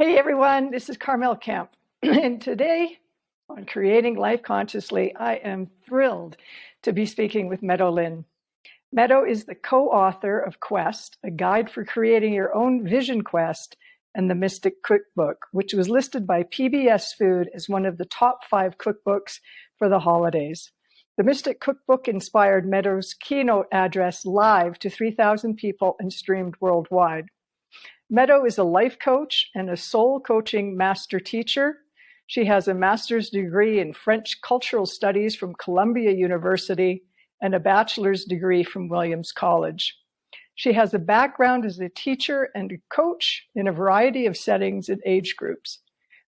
Hey everyone, this is Carmel Kemp, and today on Creating Life Consciously, I am thrilled to be speaking with Meadow Linn. Meadow is the co-author of Quest, a guide for creating your own vision quest, and the Mystic Cookbook, which was listed by PBS Food as one of the top 5 cookbooks for the holidays. The Mystic Cookbook inspired Meadow's keynote address live to 3,000 people and streamed worldwide. Meadow is a life coach and a soul coaching master teacher. She has a master's degree in French cultural studies from Columbia University and a bachelor's degree from Williams College. She has a background as a teacher and a coach in a variety of settings and age groups.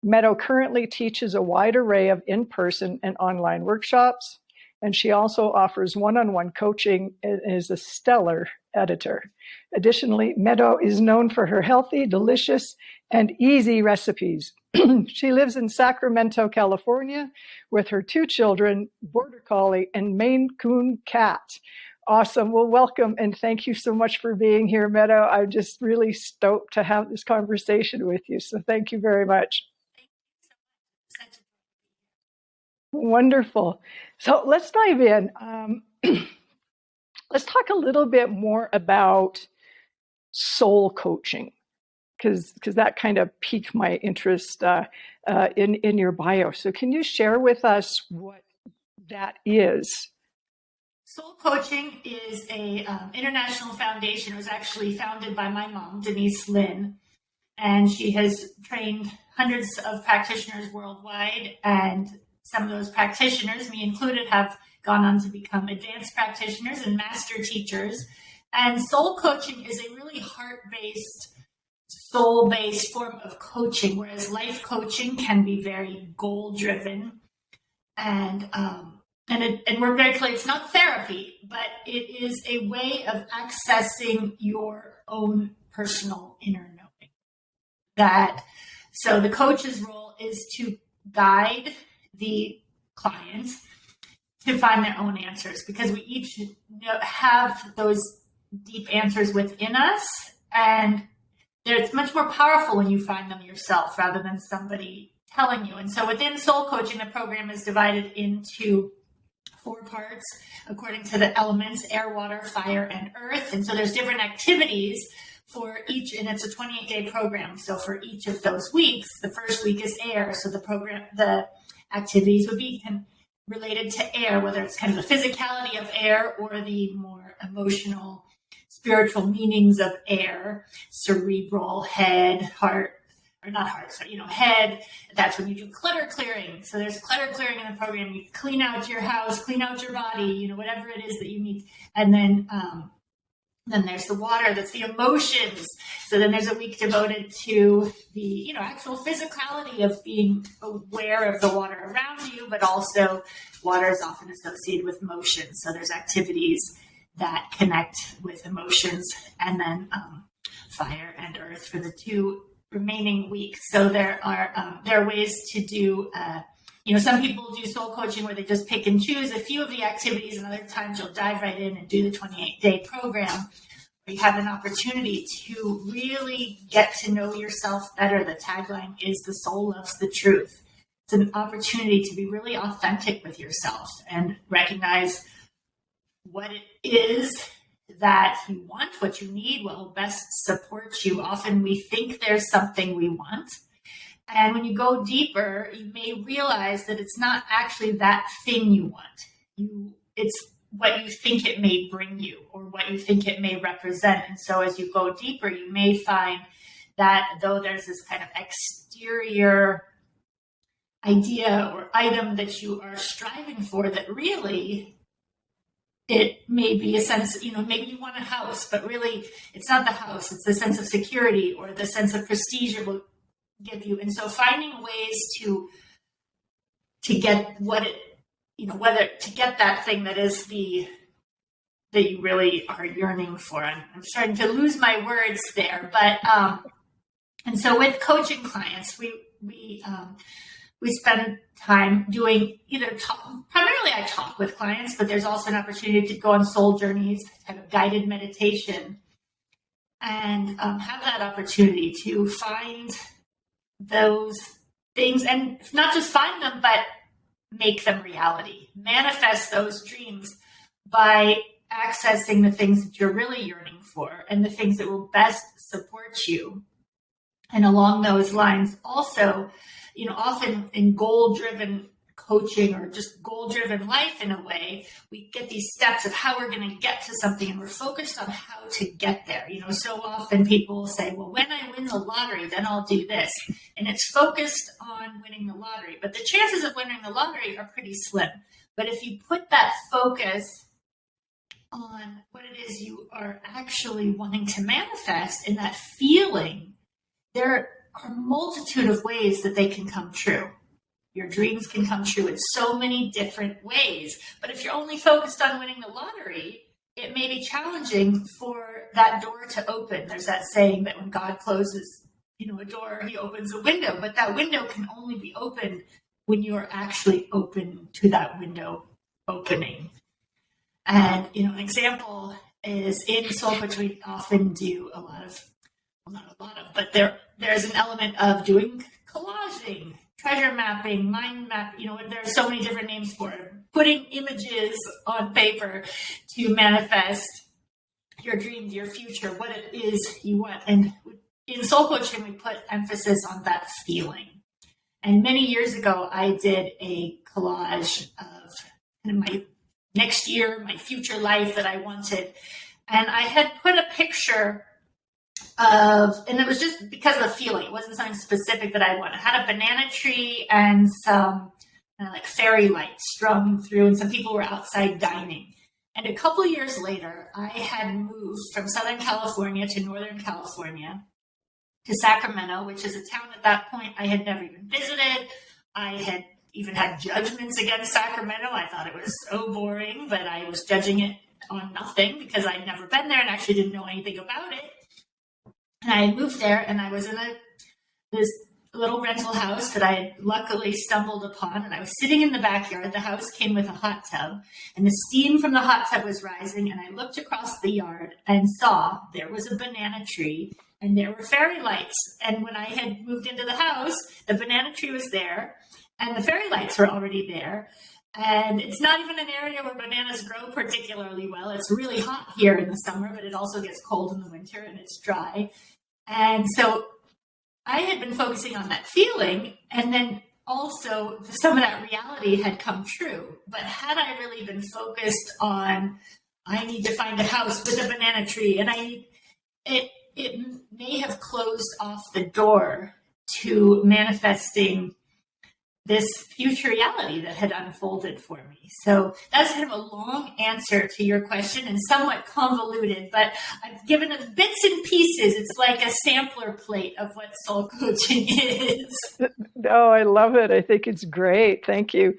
Meadow currently teaches a wide array of in-person and online workshops, and she also offers one-on-one coaching and is a stellar editor. Additionally, Meadow is known for her healthy, delicious, and easy recipes. She lives in Sacramento, California, with her 2 children, Border Collie and Maine Coon cat. Awesome. Well, welcome, and thank you so much for being here, Meadow. I'm just really stoked to have this conversation with you, so thank you very much. Wonderful. So let's dive in. Let's talk a little bit more about soul coaching, because that kind of piqued my interest in your bio. So can you share with us what that is? Soul coaching is a international foundation. It was actually founded by my mom, Denise Linn, and she has trained hundreds of practitioners worldwide, and some of those practitioners, me included, have gone on to become advanced practitioners and master teachers. And soul coaching is a really heart-based, soul-based form of coaching, whereas life coaching can be very goal-driven. And we're very clear, it's not therapy, but it is a way of accessing your own personal inner knowing. So the coach's role is to guide the client to find their own answers, because we each have those deep answers within us, and it's much more powerful when you find them yourself rather than somebody telling you. And so within soul coaching, the program is divided into 4 parts according to the elements: air, water, fire, and earth. And so there's different activities for each, and it's a 28-day program. So for each of those weeks, the first week is air. So the activities would be related to air, whether it's kind of the physicality of air or the more emotional, spiritual meanings of air, cerebral, head, heart, or not heart, so, head. That's when you do clutter clearing. So there's clutter clearing in the program. You clean out your house, clean out your body, whatever it is that you need. And then there's the water, that's the emotions. So then there's a week devoted to the, actual physicality of being aware of the water around you, but also water is often associated with motion. So there's activities that connect with emotions, and then fire and earth for the 2 remaining weeks. So there are ways to do, some people do soul coaching where they just pick and choose a few of the activities, and other times you'll dive right in and do the 28-day program. You have an opportunity to really get to know yourself better. The tagline is "The soul loves the truth." It's an opportunity to be really authentic with yourself and recognize what it is that you want, what you need, what will best support you. Often we think there's something we want, and when you go deeper, you may realize that it's not actually that thing you want. It's what you think it may bring you, or what you think it may represent. And so as you go deeper, you may find that though there's this kind of exterior idea or item that you are striving for, that really it may be a sense, maybe you want a house, but really it's not the house, it's the sense of security or the sense of prestige it will give you. And so finding ways to get what it, whether to get that thing that is that you really are yearning for. I'm starting to lose my words there, but and so with coaching clients, we spend time doing primarily I talk with clients, but there's also an opportunity to go on soul journeys, kind of guided meditation, and have that opportunity to find those things, and not just find them, but make them reality. Manifest those dreams by accessing the things that you're really yearning for and the things that will best support you. And along those lines, also, often in goal-driven coaching or just goal-driven life in a way, we get these steps of how we're going to get to something, and we're focused on how to get there. So often people will say, well, when I win the lottery, then I'll do this. And it's focused on winning the lottery. But the chances of winning the lottery are pretty slim. But if you put that focus on what it is you are actually wanting to manifest and that feeling, there are a multitude of ways that they can come true. Your dreams can come true in so many different ways. But if you're only focused on winning the lottery, it may be challenging for that door to open. There's that saying that when God closes, a door, he opens a window. But that window can only be opened when you're actually open to that window opening. And, an example is in soul coaching, we often do but there's an element of doing collaging, treasure mapping, mind map. There's so many different names for it. Putting images on paper to manifest your dreams, your future, what it is you want. And in soul coaching, we put emphasis on that feeling. And many years ago, I did a collage of my next year, my future life that I wanted. And I had put a picture and it was just because of the feeling. It wasn't something specific that I wanted. I had a banana tree and some like fairy lights strung through, and some people were outside dining. And a couple of years later, I had moved from Southern California to Northern California to Sacramento, which is a town at that point I had never even visited. I had even had judgments against Sacramento. I thought it was so boring, but I was judging it on nothing because I'd never been there and actually didn't know anything about it. And I had moved there, and I was in this little rental house that I had luckily stumbled upon, and I was sitting in the backyard. The house came with a hot tub, and the steam from the hot tub was rising, and I looked across the yard and saw there was a banana tree, and there were fairy lights. And when I had moved into the house, the banana tree was there, and the fairy lights were already there. And it's not even an area where bananas grow particularly well. It's really hot here in the summer, but it also gets cold in the winter, and it's dry. And so I had been focusing on that feeling, and then also some of that reality had come true. But had I really been focused on, I need to find a house with a banana tree, and it may have closed off the door to manifesting this future reality that had unfolded for me. So that's kind of a long answer to your question and somewhat convoluted, but I've given it bits and pieces. It's like a sampler plate of what soul coaching is. Oh, I love it. I think it's great. Thank you.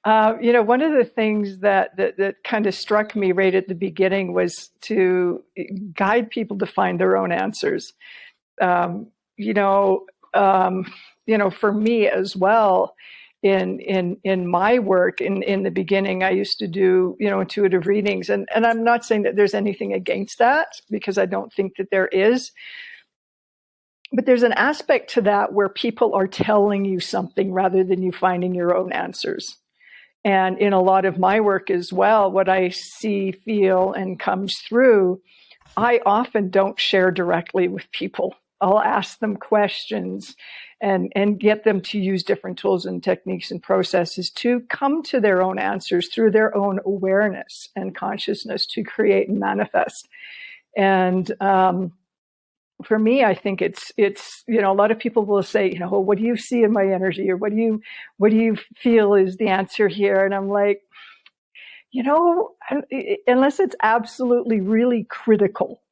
One of the things that kind of struck me right at the beginning was to guide people to find their own answers. For me as well, in my work, in the beginning, I used to do, intuitive readings. And I'm not saying that there's anything against that, because I don't think that there is. But there's an aspect to that where people are telling you something rather than you finding your own answers. And in a lot of my work as well, what I see, feel, and comes through, I often don't share directly with people. I'll ask them questions and get them to use different tools and techniques and processes to come to their own answers through their own awareness and consciousness to create and manifest. And for me, I think it's a lot of people will say, well, what do you see in my energy, or what do you feel is the answer here? And I'm like, unless it's absolutely really critical,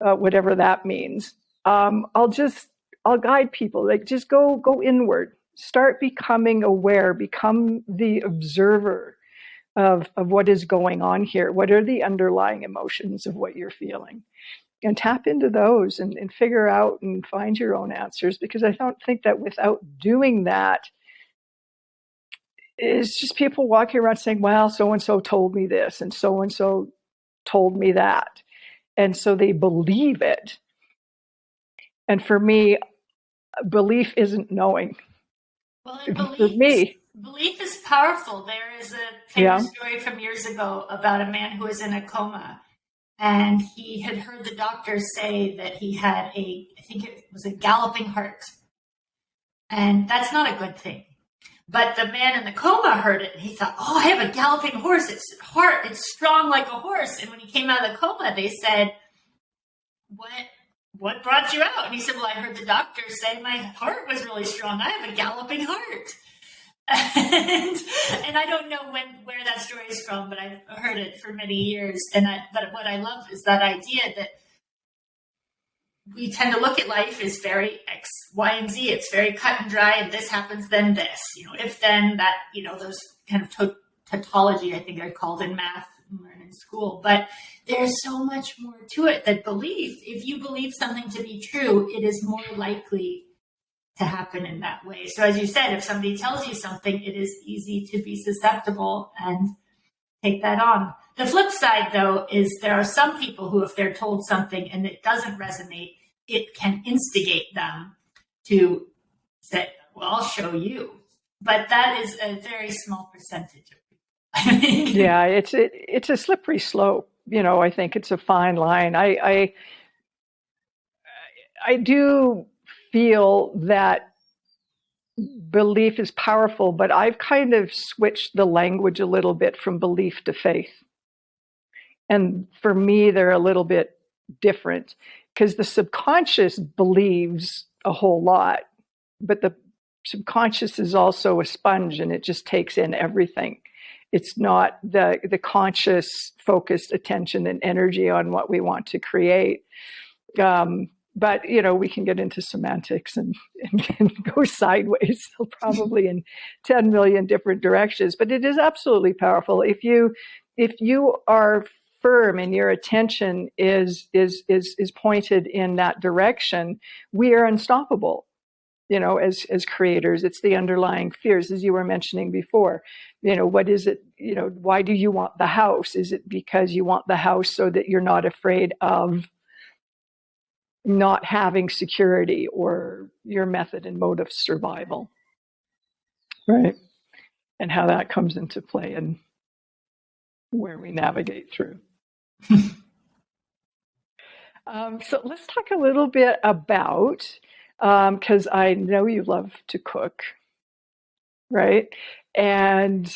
whatever that means, I'll guide people. Like, just go inward, start becoming aware, become the observer of what is going on here. What are the underlying emotions of what you're feeling? And tap into those and figure out and find your own answers, because I don't think that without doing that, it's just people walking around saying, well, so-and-so told me this and so-and-so told me that. And so they believe it. And for me, belief isn't knowing Well, and for me. belief is powerful. There is a Yeah. famous story from years ago about a man who was in a coma, and he had heard the doctor say that he had I think it was a galloping heart. And that's not a good thing. But the man in the coma heard it, and he thought, oh, I have a galloping horse. It's strong like a horse. And when he came out of the coma, they said, what brought you out? And he said, well, I heard the doctor say my heart was really strong. I have a galloping heart. And I don't know where that story is from, but I've heard it for many years. But what I love is that idea that we tend to look at life as very X, Y, and Z. It's very cut and dry, and this happens, then this. If then that, those kind of tautology, I think are called in math and learn in school. But there's so much more to it that belief, if you believe something to be true, it is more likely to happen in that way. So as you said, if somebody tells you something, it is easy to be susceptible and take that on. The flip side, though, is there are some people who, if they're told something and it doesn't resonate, it can instigate them to say, well, I'll show you. But that is a very small percentage of people. Yeah, it's a slippery slope. I think it's a fine line. I do feel that belief is powerful, but I've kind of switched the language a little bit from belief to faith. And for me, they're a little bit different because the subconscious believes a whole lot, but the subconscious is also a sponge and it just takes in everything. It's not the conscious focused attention and energy on what we want to create. But, we can get into semantics and go sideways, probably in 10 million different directions. But it is absolutely powerful. If you are firm and your attention is pointed in that direction, we are unstoppable. As creators, it's the underlying fears, as you were mentioning before. What is it? Why do you want the house? Is it because you want the house so that you're not afraid of not having security or your method and mode of survival? Right. And how that comes into play and where we navigate through. So let's talk a little bit about, because I know you love to cook, right? And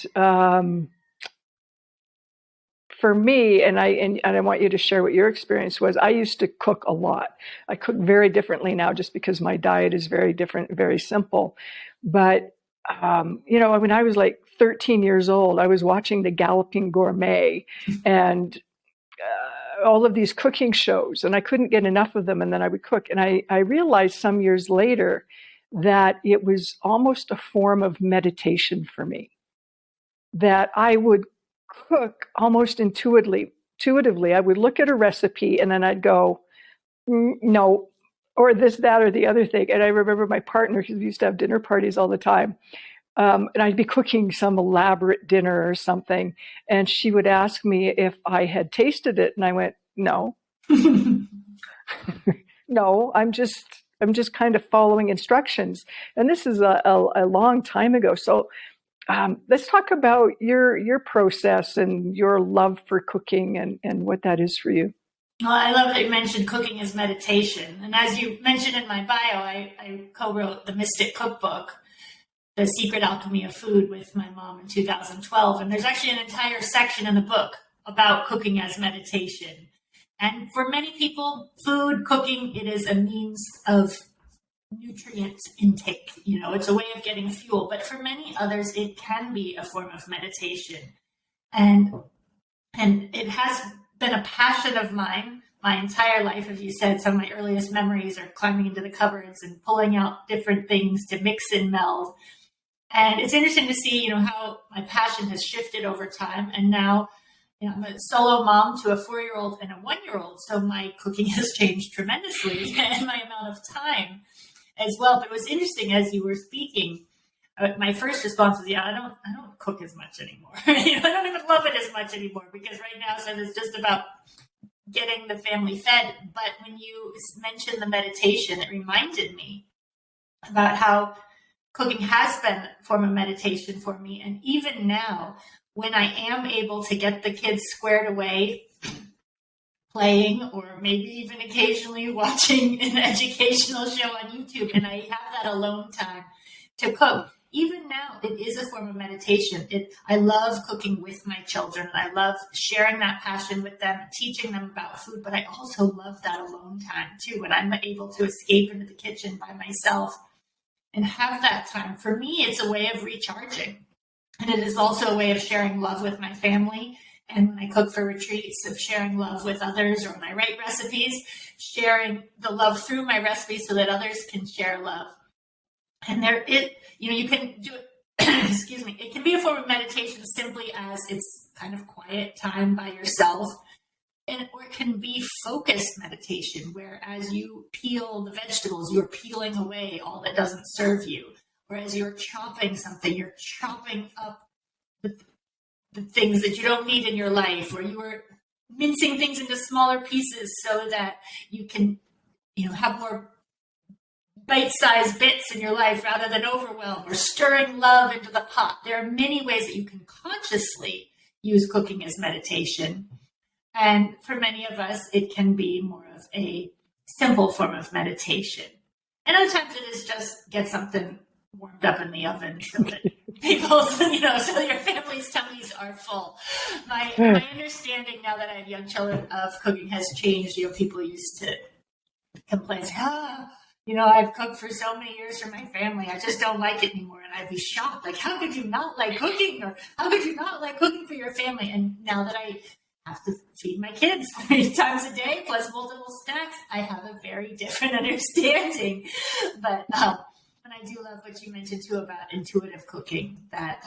for me, and I want you to share what your experience was. I used to cook a lot. I cook very differently now, just because my diet is very different, very simple. But when I was like 13 years old, I was watching the Galloping Gourmet and all of these cooking shows, and I couldn't get enough of them. And then I would cook, and I realized some years later that it was almost a form of meditation for me. That I would cook almost intuitively. I would look at a recipe and then I'd go, no, or this, that, or the other thing. And I remember my partner, because we used to have dinner parties all the time, and I'd be cooking some elaborate dinner or something, and she would ask me if I had tasted it, and I went, no, no, I'm just kind of following instructions. And this is a long time ago. So let's talk about your process and your love for cooking and what that is for you. Well, I love that you mentioned cooking as meditation. And as you mentioned in my bio, I co-wrote the Mystic Cookbook, The Secret Alchemy of Food, with my mom in 2012. And there's actually an entire section in the book about cooking as meditation. And for many people, food, cooking, it is a means of nutrient intake. It's a way of getting fuel. But for many others, it can be a form of meditation. And it has been a passion of mine my entire life. As you said, some of my earliest memories are climbing into the cupboards and pulling out different things to mix and meld. And it's interesting to see, how my passion has shifted over time. And now, I'm a solo mom to a 4-year-old and a 1-year-old. So my cooking has changed tremendously and my amount of time as well. But it was interesting as you were speaking. My first response was, I don't cook as much anymore. I don't even love it as much anymore, because right now so it's just about getting the family fed. But when you mentioned the meditation, it reminded me about how cooking has been a form of meditation for me. And even now, when I am able to get the kids squared away, playing, or maybe even occasionally watching an educational show on YouTube, and I have that alone time to cook. Even now, it is a form of meditation. I love cooking with my children. I love sharing that passion with them, teaching them about food, but I also love that alone time too, when I'm able to escape into the kitchen by myself and have that time. For me, it's a way of recharging. And it is also a way of sharing love with my family. And when I cook for retreats, of sharing love with others, or when I write recipes, sharing the love through my recipes so that others can share love. And you can do it, excuse me, it can be a form of meditation simply as it's kind of quiet time by yourself. Or it can be focused meditation, where as you peel the vegetables, you're peeling away all that doesn't serve you. Or as you're chopping something, you're chopping up the things that you don't need in your life, or you are mincing things into smaller pieces so that you can, have more bite-sized bits in your life rather than overwhelm, or stirring love into the pot. There are many ways that you can consciously use cooking as meditation. And for many of us, it can be more of a simple form of meditation. And other times it is just get something warmed up in the oven so that so your family's tummies are full. My understanding now that I have young children of cooking has changed. People used to complain, I've cooked for so many years for my family, I just don't like it anymore. And I'd be shocked, like, how could you not like cooking? Or how could you not like cooking for your family? And now that I have to feed my kids 3 times a day plus multiple snacks, I have a very different understanding. But and I do love what you mentioned too about intuitive cooking. That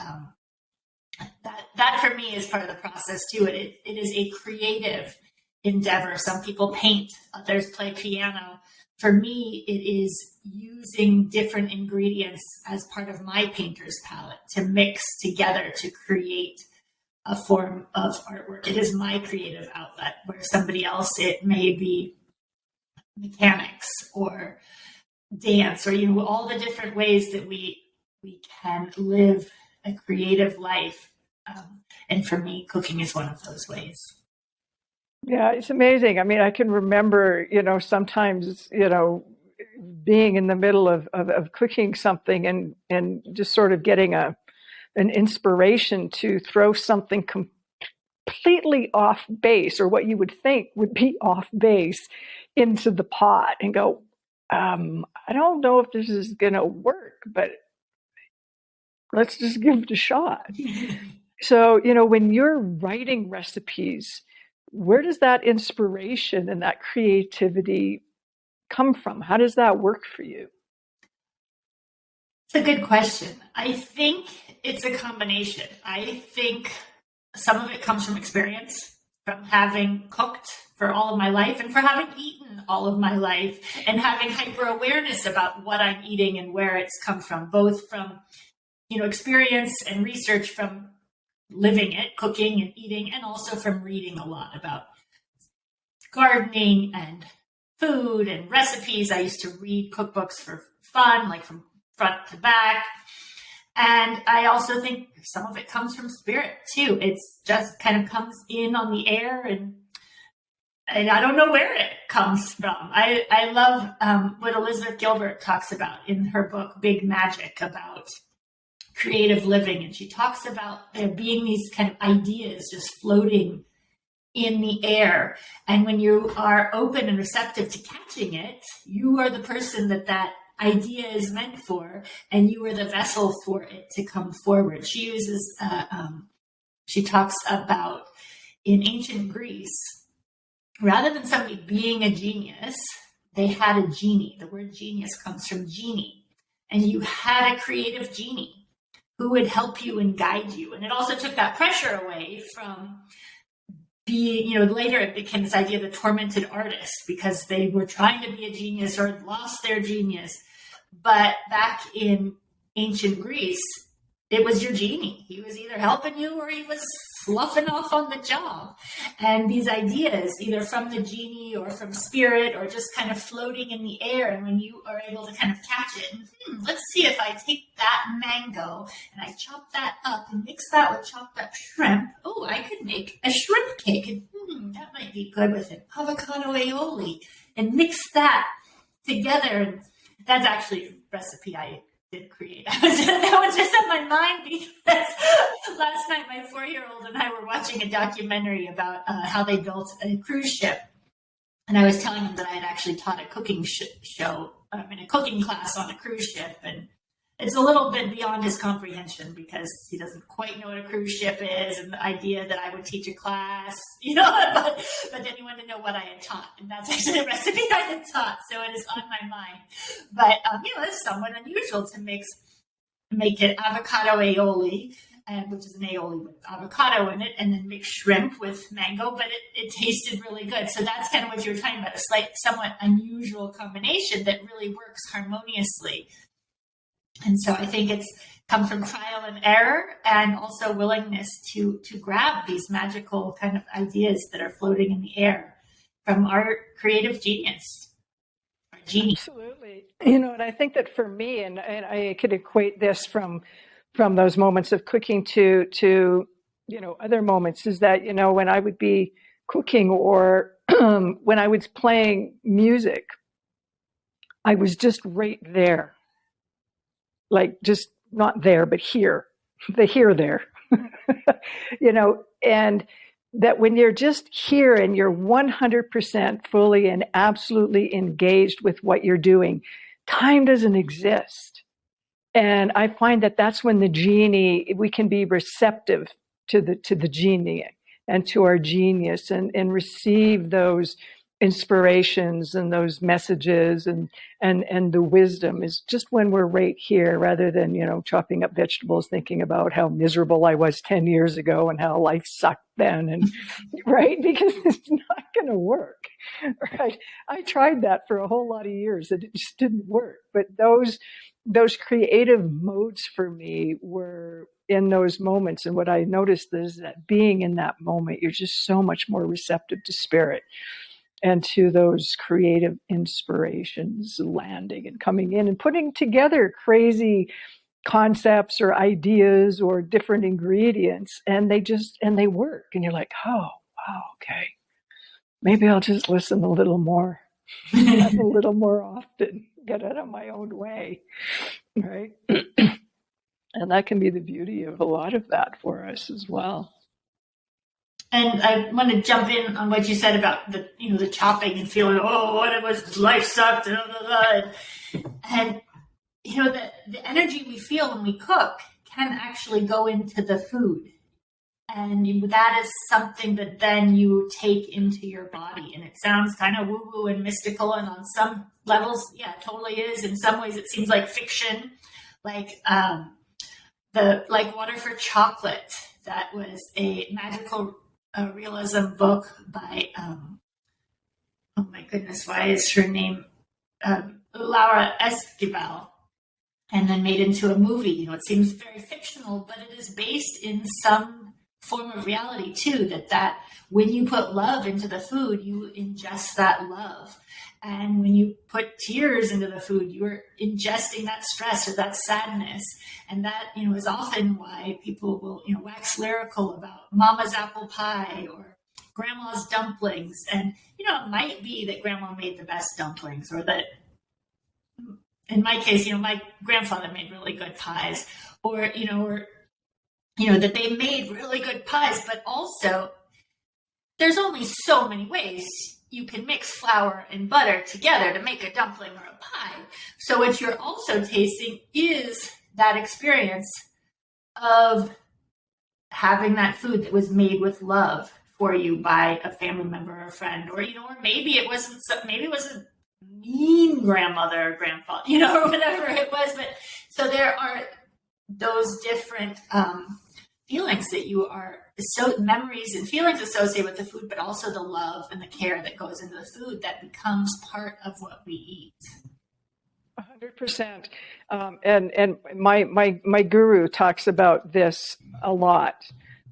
for me is part of the process too. It is a creative endeavor. Some people paint, others play piano. For me, it is using different ingredients as part of my painter's palette to mix together to create a form of artwork. It is my creative outlet, where somebody else, it may be mechanics or dance, or all the different ways that we can live a creative life. And for me, cooking is one of those ways. Yeah, it's amazing. I mean, I can remember, sometimes, being in the middle of cooking something and just sort of getting an inspiration to throw something completely off base, or what you would think would be off base, into the pot and go, I don't know if this is going to work, but let's just give it a shot. So, when you're writing recipes, where does that inspiration and that creativity come from? How does that work for you? It's a good question. I think it's a combination. I think some of it comes from experience, from having cooked for all of my life and for having eaten all of my life, and having hyper awareness about what I'm eating and where it's come from, both from, experience and research from living it, cooking and eating, and also from reading a lot about gardening and food and recipes. I used to read cookbooks for fun, like from front to back. And I also think some of it comes from spirit too. It's just kind of comes in on the air, and I don't know where it comes from. I love what Elizabeth Gilbert talks about in her book, Big Magic, about creative living. And she talks about there being these kind of ideas just floating in the air. And when you are open and receptive to catching it, you are the person that idea is meant for, and you are the vessel for it to come forward. She uses, she talks about in ancient Greece, rather than somebody being a genius, they had a genie. The word genius comes from genie. And you had a creative genie who would help you and guide you. And it also took that pressure away from being, later it became this idea of the tormented artist, because they were trying to be a genius or had lost their genius. But back in ancient Greece, it was your genie. He was either helping you or he was fluffing off on the job. And these ideas, either from the genie or from spirit or just kind of floating in the air. And when you are able to kind of catch it, let's see if I take that mango and I chop that up and mix that with chopped up shrimp. Oh, I could make a shrimp cake. And that might be good with an avocado aioli. And mix that together. And that's actually a recipe I did create. That was just on my mind because last night my 4-year-old and I were watching a documentary about how they built a cruise ship. And I was telling him that I had actually taught a cooking in a cooking class on a cruise ship. And it's a little bit beyond his comprehension because he doesn't quite know what a cruise ship is, and the idea that I would teach a class, but then he wanted to know what I had taught. And that's actually a recipe I had taught. So it is on my mind. But, it's somewhat unusual to make it avocado aioli, which is an aioli with avocado in it, and then mix shrimp with mango, but it tasted really good. So that's kind of what you were talking about, a somewhat unusual combination that really works harmoniously. And so I think it's come from trial and error and also willingness to grab these magical kind of ideas that are floating in the air from our creative genius, our genie. Absolutely. And I think that for me, and I could equate this from those moments of cooking to other moments, is that, when I would be cooking or when I was playing music, I was just right there. Like just not there, but here, there, and that when you're just here and you're 100% fully and absolutely engaged with what you're doing, time doesn't exist. And I find that that's when we can be receptive to the genie and to our genius and receive those inspirations and those messages and the wisdom is just when we're right here rather than, chopping up vegetables, thinking about how miserable I was 10 years ago and how life sucked then. And right. Because it's not going to work. Right. I tried that for a whole lot of years and it just didn't work. But those creative modes for me were in those moments. And what I noticed is that being in that moment, you're just so much more receptive to spirit and to those creative inspirations landing and coming in and putting together crazy concepts or ideas or different ingredients. And they work. And you're like, oh, wow, okay. Maybe I'll just listen a little more, a little more often, get out of my own way, right? And that can be the beauty of a lot of that for us as well. And I want to jump in on what you said about the chopping and feeling, what it was, life sucked, and the energy we feel when we cook can actually go into the food, and that is something that then you take into your body. And it sounds kind of woo-woo and mystical, and on some levels, yeah, it totally is. In some ways, it seems like fiction, like Water for Chocolate. That was a magical realism book by, oh my goodness, why is her name? Laura Esquivel, and then made into a movie. It seems very fictional, but it is based in some form of reality too, that when you put love into the food, you ingest that love. And when you put tears into the food, you're ingesting that stress or that sadness. And that, is often why people will, wax lyrical about mama's apple pie or grandma's dumplings. And, it might be that grandma made the best dumplings, or that, in my case, my grandfather made really good pies, or that they made really good pies, but also there's only so many ways you can mix flour and butter together to make a dumpling or a pie. So what you're also tasting is that experience of having that food that was made with love for you by a family member or a friend, or maybe it wasn't mean grandmother or grandfather, or whatever it was. But so there are those different feelings that you are memories and feelings associated with the food, but also the love and the care that goes into the food that becomes part of what we eat. 100%. And my guru talks about this a lot,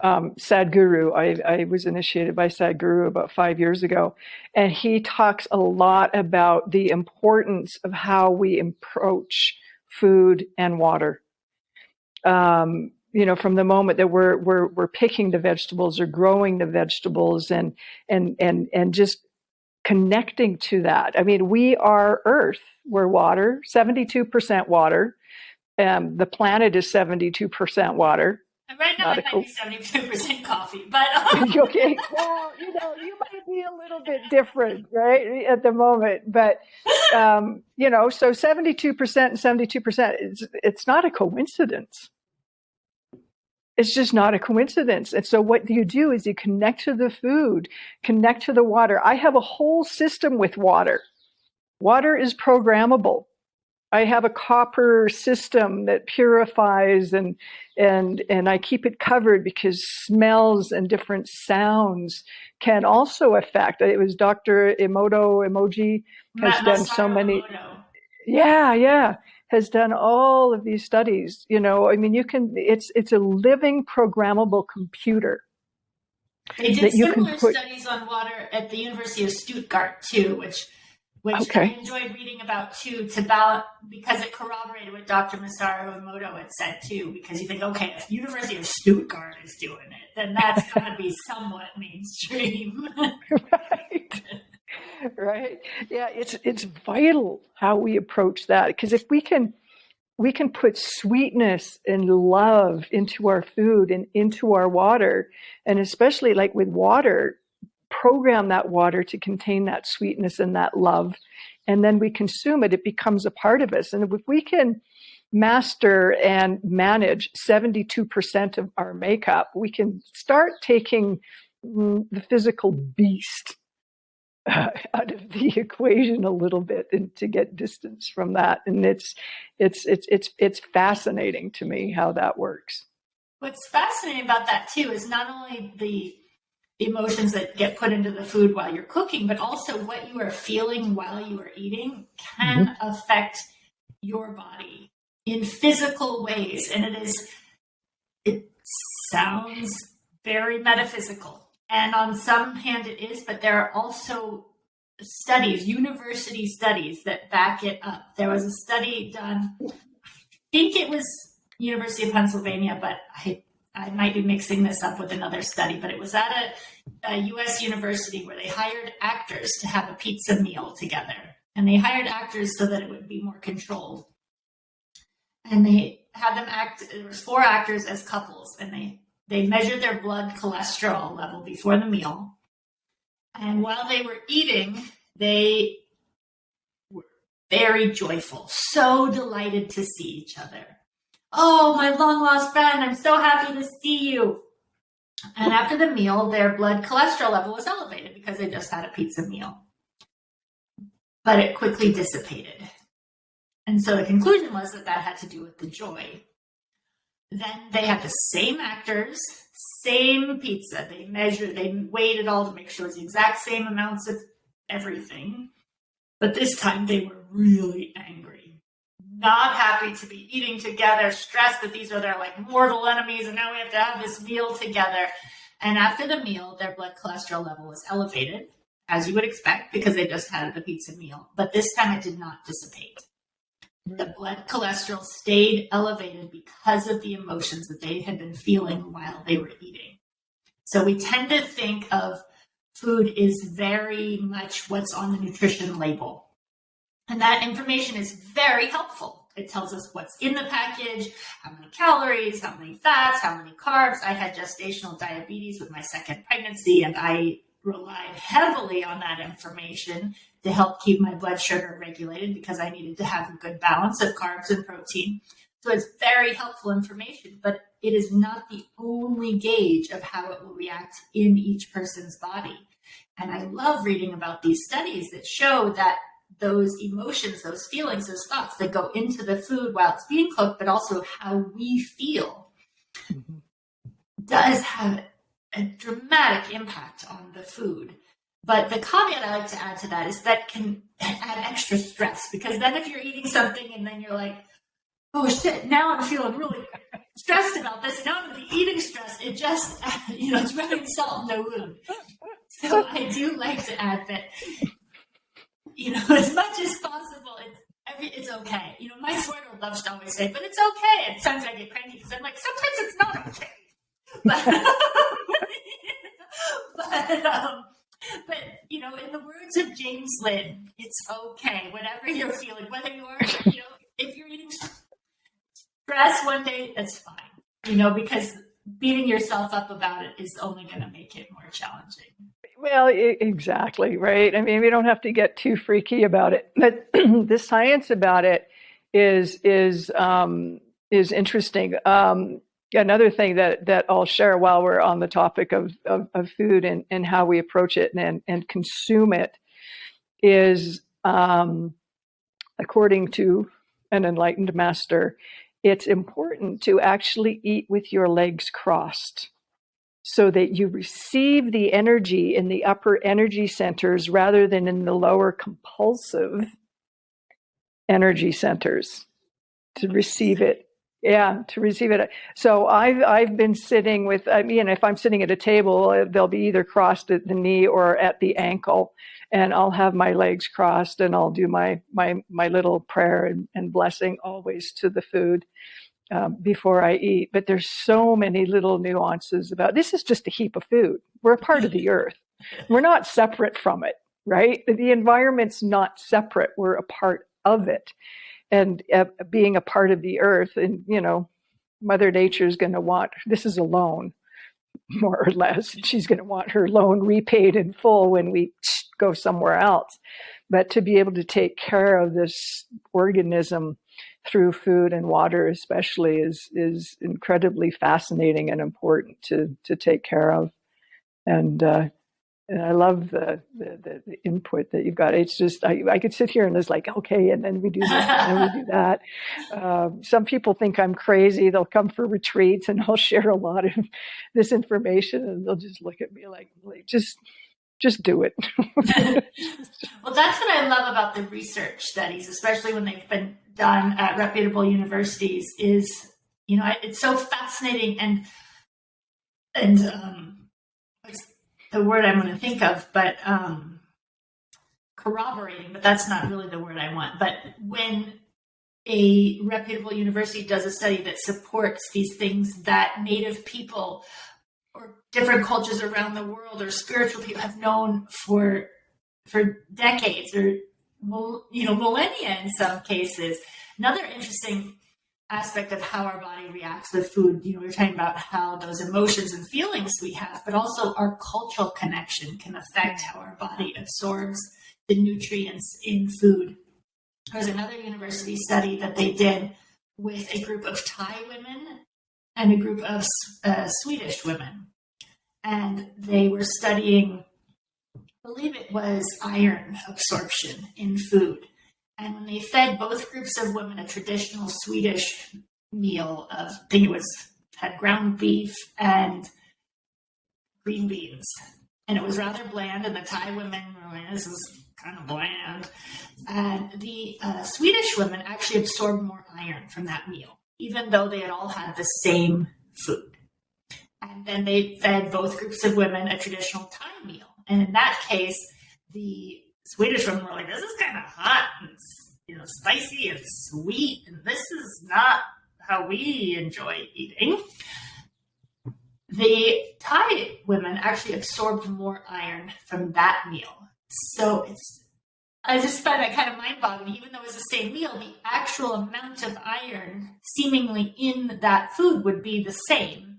Sadhguru. I was initiated by Sadhguru about 5 years ago, and he talks a lot about the importance of how we approach food and water. From the moment that we're picking the vegetables or growing the vegetables, and just connecting to that. I mean, we are Earth. We're water, 72% water. The planet is 72% water. And right now it might be 72% coffee, but okay. Well, you might be a little bit different, right, at the moment. But so 72% and 72%. It's not a coincidence. It's just not a coincidence. And so what you do is you connect to the food, connect to the water. I have a whole system with water. Water is programmable. I have a copper system that purifies and I keep it covered because smells and different sounds can also affect. It was Dr. Emoji has done so many. Yeah. Has done all of these studies. It's a living programmable computer. They did similar studies on water at the University of Stuttgart too, which I enjoyed reading about too, because it corroborated what Dr. Masaru Emoto had said too, because you think, okay, if University of Stuttgart is doing it, then that's got to be somewhat mainstream. Right. Yeah, it's vital how we approach that, because if we can put sweetness and love into our food and into our water, and especially like with water, program that water to contain that sweetness and that love, and then we consume it, it becomes a part of us. And if we can master and manage 72% of our makeup, we can start taking the physical beast out of the equation a little bit, and to get distance from that. And it's fascinating to me how that works. What's fascinating about that too is not only the emotions that get put into the food while you're cooking, but also what you are feeling while you are eating can affect your body in physical ways. And it sounds very metaphysical. And on some hand it is, but there are also studies, university studies, that back it up. There was a study done, I think it was University of Pennsylvania, but I might be mixing this up with another study, but it was at a U.S. university where they hired actors to have a pizza meal together. And they hired actors so that it would be more controlled. And they had them act, there was 4 actors as couples, and they measured their blood cholesterol level before the meal. And while they were eating, they were very joyful, so delighted to see each other. Oh, my long-lost friend, I'm so happy to see you. And after the meal, their blood cholesterol level was elevated because they just had a pizza meal. But it quickly dissipated. And so the conclusion was that had to do with the joy. Then they had the same actors, same pizza. They weighed it all to make sure it was the exact same amounts of everything. But this time they were really angry. Not happy to be eating together, stressed that these are their mortal enemies, and now we have to have this meal together. And after the meal, their blood cholesterol level was elevated, as you would expect, because they just had the pizza meal. But this time it did not dissipate. The blood cholesterol stayed elevated because of the emotions that they had been feeling while they were eating. So we tend to think of food is very much what's on the nutrition label. And that information is very helpful. It tells us what's in the package, how many calories, how many fats, how many carbs. I had gestational diabetes with my second pregnancy, and I relied heavily on that information to help keep my blood sugar regulated because I needed to have a good balance of carbs and protein. So it's very helpful information, but it is not the only gauge of how it will react in each person's body. And I love reading about these studies that show that those emotions, those feelings, those thoughts that go into the food while it's being cooked, but also how we feel, does have a dramatic impact on the food. But the caveat I like to add to that is that can add extra stress, because then if you're eating something and then you're like, oh shit, now I'm feeling really stressed about this. Now I'm going to be eating stressed. It just, it's rubbing salt in the wound. So I do like to add that, as much as possible, it's okay. My 4-year-old loves to always say, but it's okay. And sometimes I get cranky because I'm like, sometimes it's not okay. But in the words of James Linn, it's okay. Whatever you're feeling, whether you're, if you're eating stress one day, that's fine. Because beating yourself up about it is only going to make it more challenging. Well, exactly, right? I mean, we don't have to get too freaky about it, but the science about it is interesting. Another thing that I'll share while we're on the topic of food and how we approach it and consume it is, according to an enlightened master, it's important to actually eat with your legs crossed so that you receive the energy in the upper energy centers rather than in the lower compulsive energy centers to receive it. Yeah, to receive it. So I've been sitting with, if I'm sitting at a table, they'll be either crossed at the knee or at the ankle, and I'll have my legs crossed and I'll do my little prayer and blessing always to the food before I eat. But there's so many little nuances about this. Is just a heap of food. We're a part of the earth. We're not separate from it, right? The environment's not separate. We're a part of it. And being a part of the earth, and Mother Nature is going to want, this is a loan, more or less. She's going to want her loan repaid in full when we go somewhere else. But to be able to take care of this organism through food and water, especially, is incredibly fascinating and important to take care of. And I love the input that you've got. It's just, I could sit here and it's like, okay, and then we do this and then we do that. Some people think I'm crazy. They'll come for retreats and I'll share a lot of this information and they'll just look at me like just do it. Well, that's what I love about the research studies, especially when they've been done at reputable universities, is, it's so fascinating and the word I'm going to think of, but corroborating, but that's not really the word I want. But when a reputable university does a study that supports these things that Native people or different cultures around the world or spiritual people have known for decades or millennia in some cases. Another interesting aspect of how our body reacts with food. We were talking about how those emotions and feelings we have, but also our cultural connection can affect how our body absorbs the nutrients in food. There was another university study that they did with a group of Thai women and a group of Swedish women. And they were studying, I believe it was iron absorption in food. And when they fed both groups of women a traditional Swedish meal of, I think had ground beef and green beans. And it was rather bland, and the Thai women were like, this is kind of bland. And the Swedish women actually absorbed more iron from that meal, even though they had all had the same food. And then they fed both groups of women a traditional Thai meal. And in that case, the Swedish women were like, this is kind of hot and spicy and sweet, and this is not how we enjoy eating. The Thai women actually absorbed more iron from that meal. So I just find that kind of mind-boggling. Even though it was the same meal, the actual amount of iron seemingly in that food would be the same,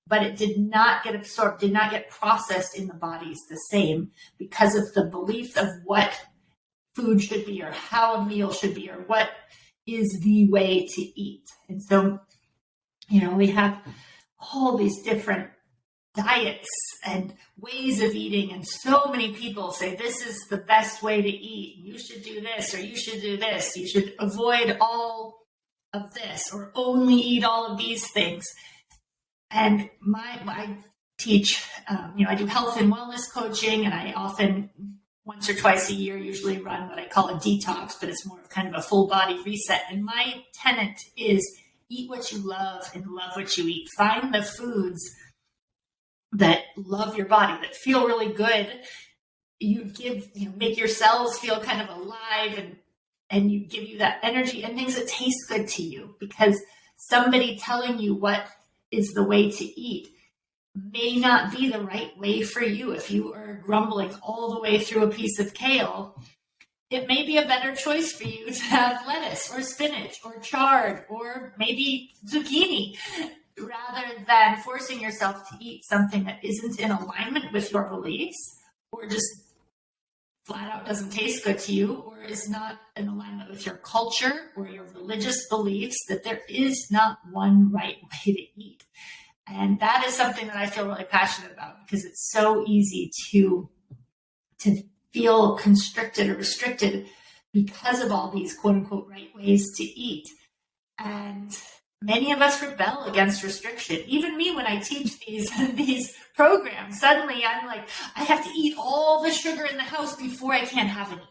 but it did not get absorbed, did not get processed in the bodies the same because of the belief of what food should be or how a meal should be or what is the way to eat. And so, we have all these different diets and ways of eating, and so many people say this is the best way to eat. You should do this, or you should do this. You should avoid all of this, or only eat all of these things. And I teach, I do health and wellness coaching, and I often, once or twice a year, usually run what I call a detox, but it's more of kind of a full body reset. And my tenet is eat what you love and love what you eat. Find the foods that love your body, that feel really good. You make your cells feel kind of alive, and you give you that energy, and things that taste good to you, because somebody telling you what is the way to eat may not be the right way for you. If you are grumbling all the way through a piece of kale, it may be a better choice for you to have lettuce or spinach or chard or maybe zucchini, rather than forcing yourself to eat something that isn't in alignment with your beliefs, or just flat out doesn't taste good to you, or is not in alignment with your culture or your religious beliefs. That there is not one right way to eat. And that is something that I feel really passionate about, because it's so easy to feel constricted or restricted because of all these quote unquote right ways to eat. And many of us rebel against restriction. Even me, when I teach these programs, suddenly I'm like, I have to eat all the sugar in the house before I can't have any,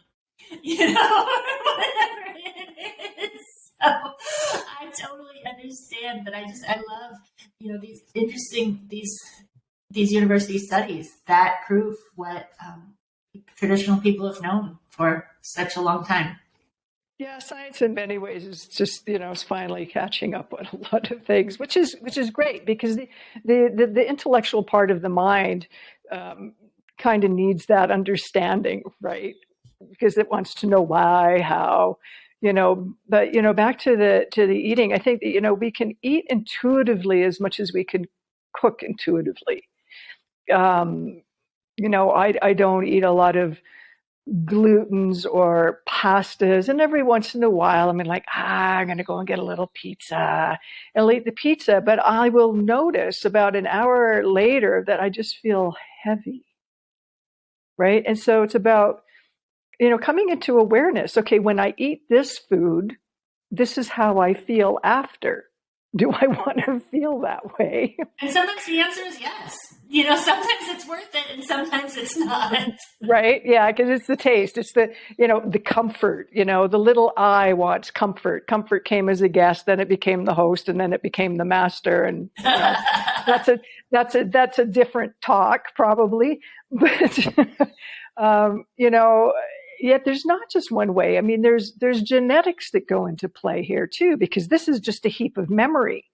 whatever it is. So I totally understand, but I love, these interesting, these university studies that prove what traditional people have known for such a long time. Yeah, science in many ways is just, is finally catching up on a lot of things, which is great, because the intellectual part of the mind kind of needs that understanding, right? Because it wants to know why, how, but back to the eating. I think that we can eat intuitively as much as we can cook intuitively. I don't eat a lot of glutens or pastas, and every once in a while I'm going to go and get a little pizza, and I'll eat the pizza, but I will notice about an hour later that I just feel heavy, right? And so it's about coming into awareness. Okay, when I eat this food, this is how I feel after. Do I want to feel that way? And sometimes the answer is yes. Sometimes it's worth it, and sometimes it's not. Right? Yeah, because it's the taste. It's the, the comfort. The little I wants comfort. Comfort came as a guest, then it became the host, and then it became the master. And that's a different talk, probably. But yet there's not just one way. I mean, there's genetics that go into play here too, because this is just a heap of memory.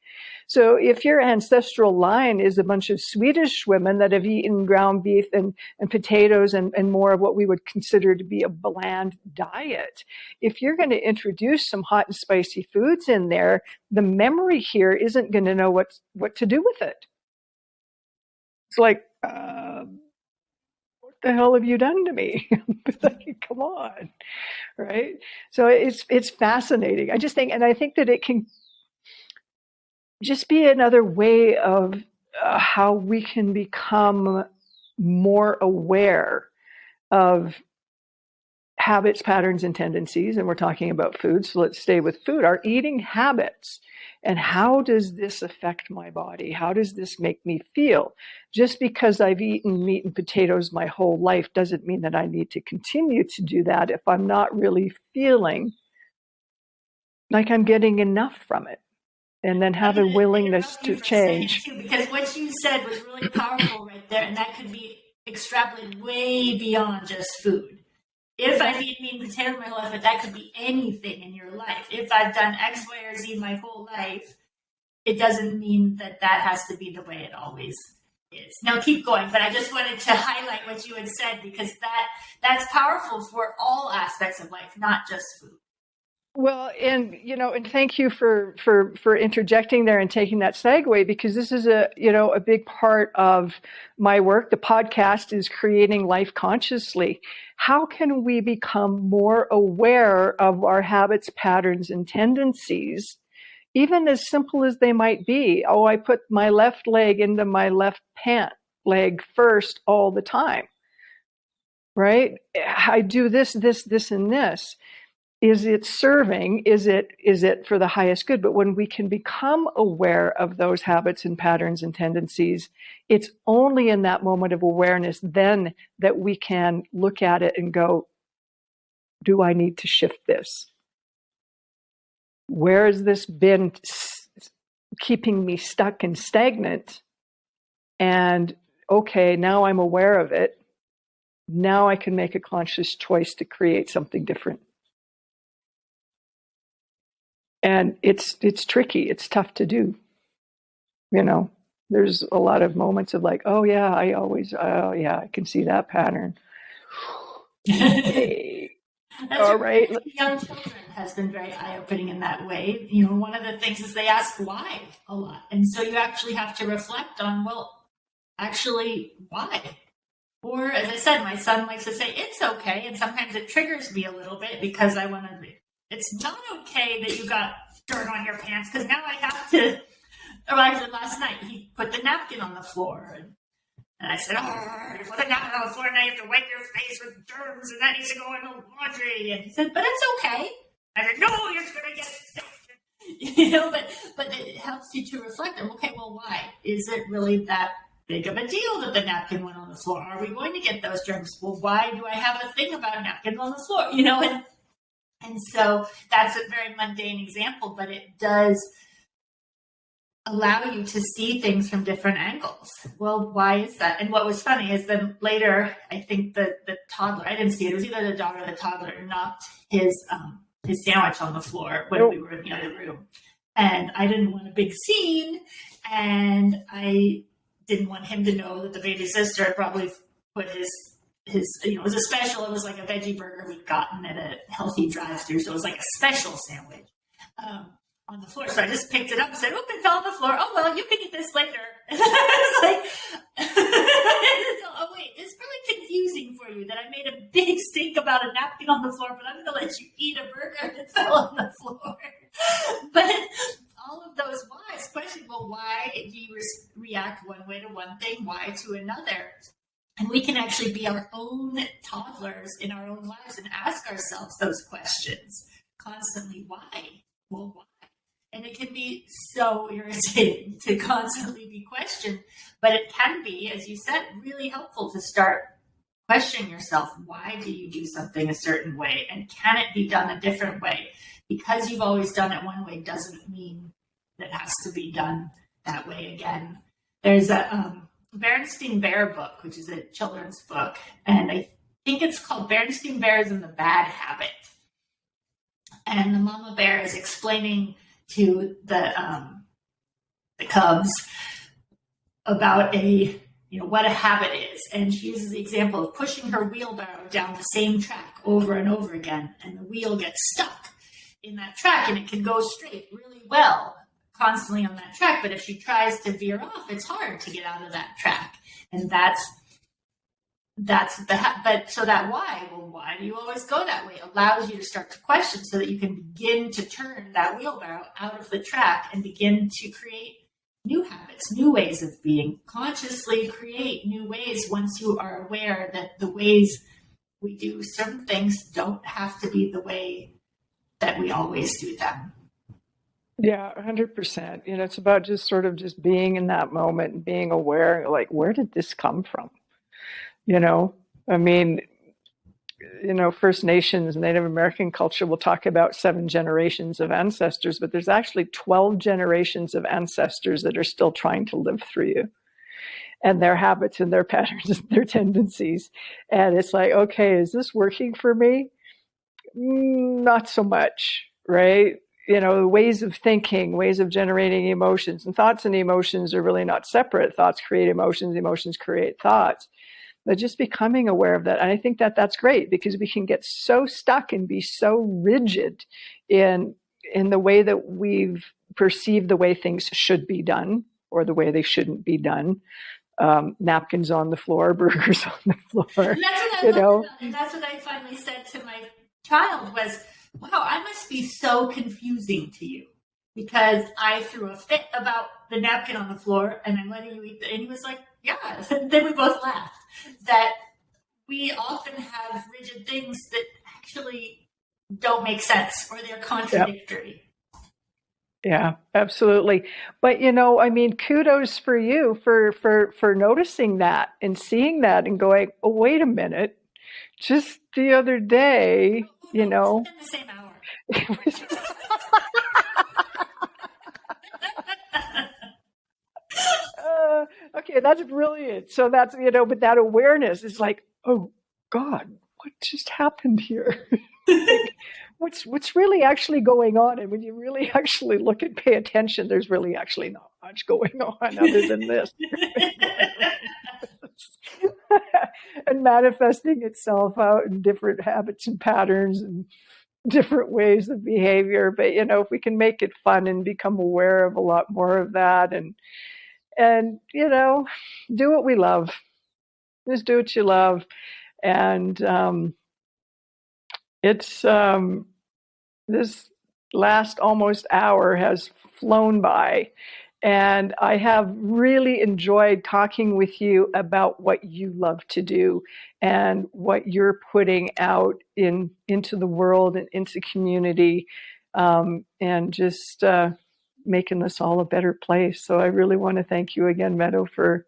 So if your ancestral line is a bunch of Swedish women that have eaten ground beef and potatoes and more of what we would consider to be a bland diet, if you're going to introduce some hot and spicy foods in there, the memory here isn't going to know what to do with it. It's like, what the hell have you done to me? Come on, right? So it's fascinating. I think that it can just be another way of how we can become more aware of habits, patterns, and tendencies. And we're talking about food, so let's stay with food. Our eating habits. And how does this affect my body? How does this make me feel? Just because I've eaten meat and potatoes my whole life doesn't mean that I need to continue to do that if I'm not really feeling like I'm getting enough from it. And then have a willingness to change. Too, because what you said was really powerful right there, and that could be extrapolated way beyond just food. If I've eaten meat and potatoes my whole life, but that could be anything in your life. If I've done X, Y, or Z my whole life, it doesn't mean that has to be the way it always is. Now keep going, but I just wanted to highlight what you had said, because that's powerful for all aspects of life, not just food. Well, and thank you for interjecting there and taking that segue, because this is a big part of my work. The podcast is Creating Life Consciously. How can we become more aware of our habits, patterns, and tendencies, even as simple as they might be? Oh, I put my left leg into my left pant leg first all the time, right? I do this, and this. Is it serving? Is it for the highest good? But when we can become aware of those habits and patterns and tendencies, it's only in that moment of awareness then that we can look at it and go, do I need to shift this? Where has this been keeping me stuck and stagnant. And okay, now I'm aware of it. Now I can make a conscious choice to create something different. And it's tricky. It's tough to do. You know, there's a lot of moments of like, oh yeah, I can see that pattern. Hey, all right. Young children has been very eye-opening in that way. You know, one of the things is they ask why a lot. And so you actually have to reflect on, well, actually, why? Or, as I said, my son likes to say, it's okay. And sometimes it triggers me a little bit because I want to, it's not okay that you got dirt on your pants because now I have to, or actually last night, he put the napkin on the floor. And I said, oh, you put a napkin on the floor and now you have to wipe your face with germs and that needs to go in the laundry. And he said, but it's okay. I said, no, you're going to get sick. You know, but it helps you to reflect on, okay, well, why? Is it really that big of a deal that the napkin went on the floor? Are we going to get those germs? Well, why do I have a thing about napkins on the floor? You know, and so that's a very mundane example, but it does allow you to see things from different angles. Well, why is that? And what was funny is then later, I think the toddler, I didn't see it, it was either the dog or the toddler, knocked his sandwich on the floor when we were in the other room. And I didn't want a big scene, and I didn't want him to know that the baby sister had probably put his, you know, it was a special, it was like a veggie burger we'd gotten at a healthy drive-thru, so it was like a special sandwich on the floor. So I just picked it up and said, oh, it fell on the floor. Oh, well, you can eat this later. And I was like, oh, wait, it's really confusing for you that I made a big stink about a napkin on the floor, but I'm going to let you eat a burger that fell on the floor. But all of those whys, question, well, why do you react one way to one thing, why to another? And we can actually be our own toddlers in our own lives and ask ourselves those questions constantly. Why? Well, why? And it can be so irritating to constantly be questioned, but it can be, as you said, really helpful to start questioning yourself. Why do you do something a certain way? And can it be done a different way? Because you've always done it one way doesn't mean that it has to be done that way again. There's a Berenstain Bear book, which is a children's book, and I think it's called Berenstain Bears and the Bad Habit. And the mama bear is explaining to the cubs about what a habit is. And she uses the example of pushing her wheelbarrow down the same track over and over again. And the wheel gets stuck in that track and it can go straight really well constantly on that track. But if she tries to veer off, it's hard to get out of that track. And so that why? Well, why do you always go that way? It allows you to start to question so that you can begin to turn that wheelbarrow out of the track and begin to create new habits, new ways of being. Consciously create new ways once you are aware that the ways we do certain things don't have to be the way that we always do them. Yeah, 100%. You know, it's about just being in that moment and being aware, like, where did this come from? You know, I mean, First Nations, Native American culture will talk about 7 generations of ancestors, but there's actually 12 generations of ancestors that are still trying to live through you and their habits and their patterns and their tendencies. And it's like, okay, is this working for me? Not so much, right? Ways of thinking, ways of generating emotions, and thoughts and emotions are really not separate. Thoughts create emotions, emotions create thoughts. But just becoming aware of that. And I think that that's great because we can get so stuck and be so rigid in the way that we've perceived the way things should be done or the way they shouldn't be done. Napkins on the floor, burgers on the floor. And that's what I finally said to my child was, wow, I must be so confusing to you because I threw a fit about the napkin on the floor and I'm letting you eat and he was like, yeah. And then we both laughed that we often have rigid things that actually don't make sense or they're contradictory. Yeah, absolutely. But, kudos for you for noticing that and seeing that and going, oh, wait a minute. Just the other day, In the same hour. That's brilliant. So that's, but that awareness is like, oh God, what just happened here? Like, what's really actually going on? And when you really actually look and pay attention, there's really actually not much going on other than this. And manifesting itself out in different habits and patterns and different ways of behavior. But if we can make it fun and become aware of a lot more of that, and do what we love. Just do what you love. And it's this last almost hour has flown by, and I have really enjoyed talking with you about what you love to do and what you're putting out into the world and into community, and just making this all a better place. So I really want to thank you again, Meadow, for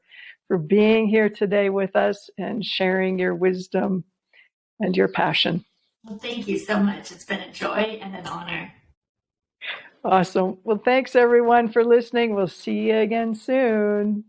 being here today with us and sharing your wisdom and your passion. Well, thank you so much. It's been a joy and an honor. Awesome. Well, thanks everyone for listening. We'll see you again soon.